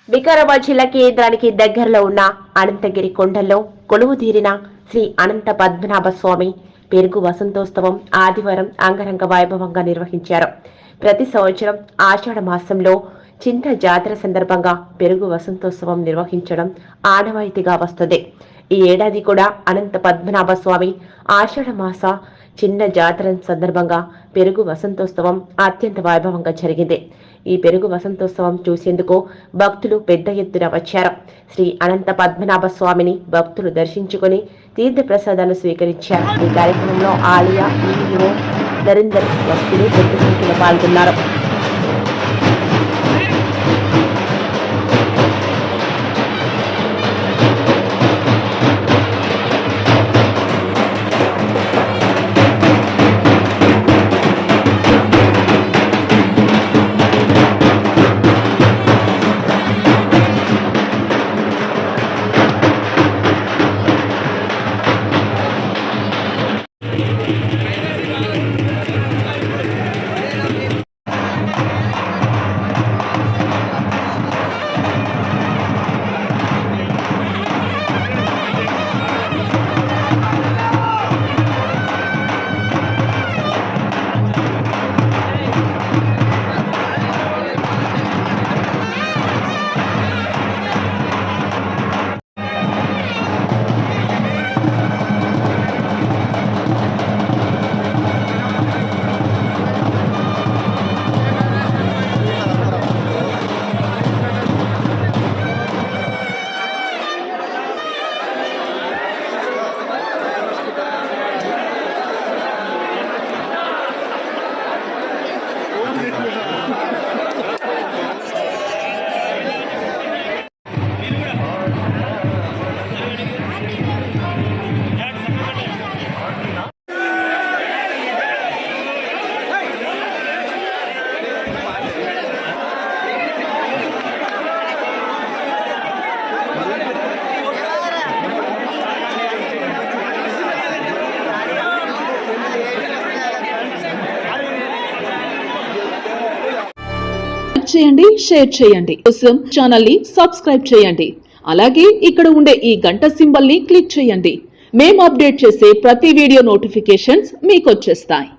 వికారాబాద్ జిల్లా కేంద్రానికి దగ్గరలో ఉన్న అనంతగిరి కొండల్లో కొలువుదీరిన శ్రీ అనంత పద్మనాభ స్వామి పెరుగు వసంతోత్సవం ఆదివారం అంగరంగ వైభవంగా నిర్వహించారు. ప్రతి సంవత్సరం ఆషాఢ మాసంలో చిన్న జాతర సందర్భంగా పెరుగు వసంతోత్సవం నిర్వహించడం ఆనవాయితీగా వస్తుంది. ఈ ఏడాది కూడా అనంత పద్మనాభ స్వామి ఆషాఢ మాస చిన్న జాతర సందర్భంగా పెరుగు వసంతోత్సవం అత్యంత వైభవంగా జరిగింది. ఈ పెరుగు వసంతోత్సవం చూసేందుకు భక్తులు పెద్ద ఎత్తున వచ్చారు. శ్రీ అనంత పద్మనాభ స్వామిని భక్తులు దర్శించుకుని తీర్థ ప్రసాదాలు స్వీకరించారు. ఈ కార్యక్రమంలో ఆలయ ఈవో నరేందర్ భక్తులు పెద్ద సంఖ్యలో పాల్గొన్నారు. చేయండి, షేర్ చేయండి. కోసం ఛానల్ ని సబ్స్క్రైబ్ చేయండి. అలాగే ఇక్కడ ఉండే ఈ గంట సింబల్ ని క్లిక్ చేయండి. మేము అప్డేట్ చేసే ప్రతి వీడియో నోటిఫికేషన్స్ మీకు వచ్చేస్తాయి.